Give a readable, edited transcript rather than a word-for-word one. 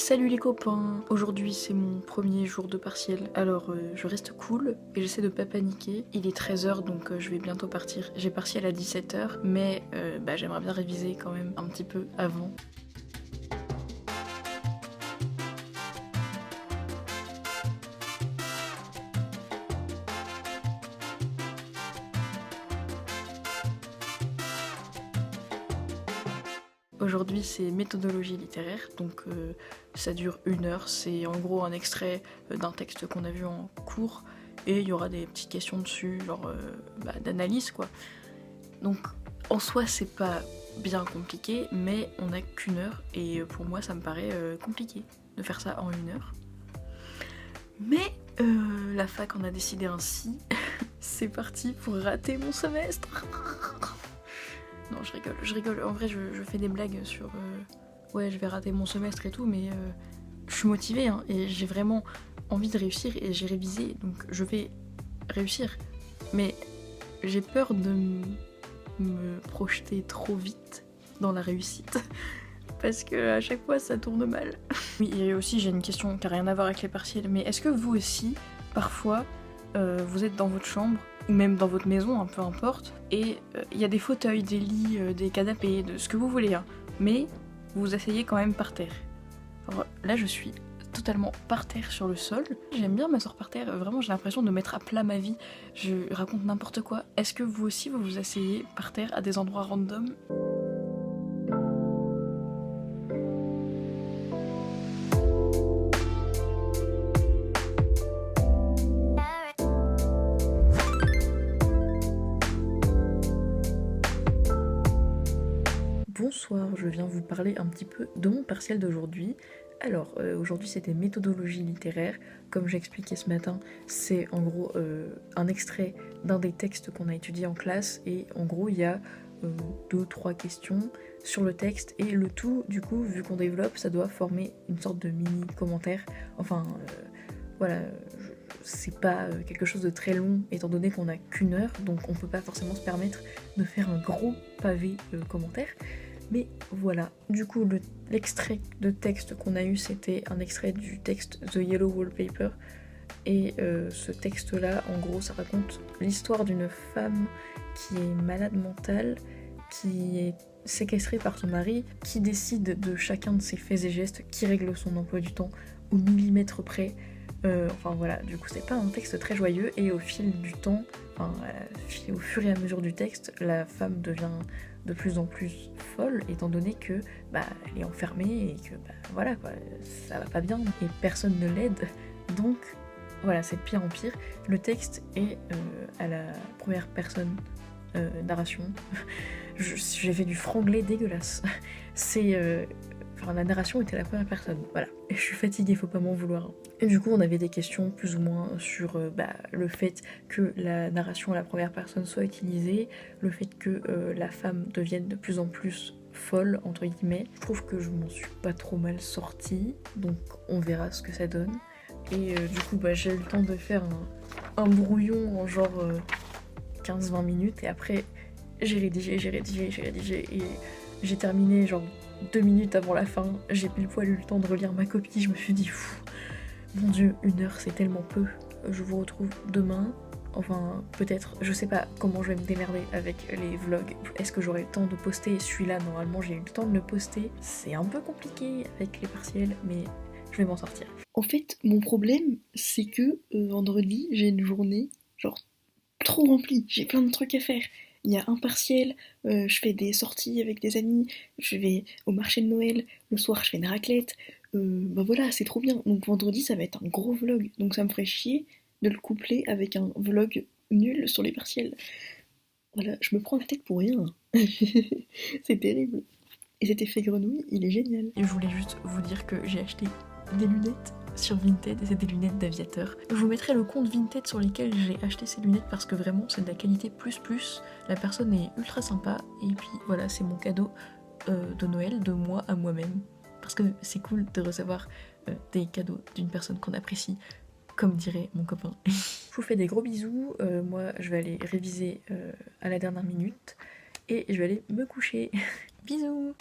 Salut les copains! Aujourd'hui c'est mon premier jour de partiel, alors je reste cool et j'essaie de pas paniquer. Il est 13h donc je vais bientôt partir. J'ai partiel à 17h mais j'aimerais bien réviser quand même un petit peu avant. Aujourd'hui c'est méthodologie littéraire, donc ça dure 1 heure, c'est en gros un extrait d'un texte qu'on a vu en cours et il y aura des petites questions dessus, genre d'analyse quoi. Donc en soi c'est pas bien compliqué, mais on a qu'1 heure et pour moi ça me paraît compliqué de faire ça en 1 heure. Mais la fac en a décidé ainsi, c'est parti pour rater mon semestre. Non, je rigole. En vrai, je fais des blagues sur ouais, je vais rater mon semestre et tout, mais je suis motivée hein, et j'ai vraiment envie de réussir et j'ai révisé, donc je vais réussir. Mais j'ai peur de me projeter trop vite dans la réussite parce que à chaque fois ça tourne mal. Oui, et aussi j'ai une question qui n'a rien à voir avec les partiels, mais est-ce que vous aussi, parfois, vous êtes dans votre chambre ou même dans votre maison, hein, peu importe, et il y a des fauteuils, des lits, des canapés, de ce que vous voulez, hein, mais vous vous asseyez quand même par terre. Alors, là, je suis totalement par terre sur le sol. J'aime bien m'asseoir par terre, vraiment j'ai l'impression de mettre à plat ma vie. Je raconte n'importe quoi. Est-ce que vous aussi, vous vous asseyez par terre à des endroits random ? Bonsoir, je viens vous parler un petit peu de mon partiel d'aujourd'hui. Alors, aujourd'hui c'était méthodologie littéraire. Comme j'ai expliqué ce matin, c'est en gros un extrait d'un des textes qu'on a étudié en classe et en gros il y a 2-3 questions sur le texte et le tout, du coup, vu qu'on développe, ça doit former une sorte de mini commentaire. Enfin, voilà, c'est pas quelque chose de très long étant donné qu'on a qu'1 heure, donc on peut pas forcément se permettre de faire un gros pavé commentaire. Mais voilà, du coup l'extrait de texte qu'on a eu c'était un extrait du texte The Yellow Wallpaper et ce texte là en gros ça raconte l'histoire d'une femme qui est malade mentale, qui est séquestrée par son mari, qui décide de chacun de ses faits et gestes, qui règle son emploi du temps au millimètre près. Enfin voilà, du coup c'est pas un texte très joyeux et au fil du temps, au fur et à mesure du texte, la femme devient de plus en plus folle étant donné que elle est enfermée et que voilà quoi, ça va pas bien et personne ne l'aide, donc voilà, c'est de pire en pire. Le texte est à la première personne narration. J'ai fait du franglais dégueulasse. C'est la narration était à la première personne, voilà. Et je suis fatiguée, faut pas m'en vouloir. Et du coup, on avait des questions plus ou moins sur le fait que la narration à la première personne soit utilisée, le fait que la femme devienne de plus en plus folle, entre guillemets. Je trouve que je m'en suis pas trop mal sortie, donc on verra ce que ça donne. Et du coup, j'ai eu le temps de faire un brouillon en genre 15-20 minutes, et après, j'ai rédigé, et j'ai terminé genre 2 minutes avant la fin. J'ai pile poil eu le temps de relire ma copie, je me suis dit, mon dieu, 1 heure c'est tellement peu. Je vous retrouve demain, enfin peut-être, je sais pas comment je vais me démerder avec les vlogs. Est-ce que j'aurai le temps de poster celui-là? Normalement j'ai eu le temps de le poster. C'est un peu compliqué avec les partiels, mais je vais m'en sortir. En fait, mon problème, c'est que vendredi, j'ai une journée genre trop remplie, j'ai plein de trucs à faire. Il y a un partiel, je fais des sorties avec des amis, je vais au marché de Noël, le soir je fais une raclette, voilà, c'est trop bien. Donc vendredi ça va être un gros vlog, donc ça me ferait chier de le coupler avec un vlog nul sur les partiels. Voilà, je me prends la tête pour rien. C'est terrible. Et cet effet grenouille, il est génial. Et je voulais juste vous dire que j'ai acheté des lunettes sur Vinted et c'est des lunettes d'aviateur. Je vous mettrai le compte Vinted sur lesquels j'ai acheté ces lunettes parce que vraiment c'est de la qualité plus. La personne est ultra sympa et puis voilà, c'est mon cadeau de Noël de moi à moi-même parce que c'est cool de recevoir des cadeaux d'une personne qu'on apprécie, comme dirait mon copain. Je vous fais des gros bisous, moi je vais aller réviser à la dernière minute et je vais aller me coucher. Bisous.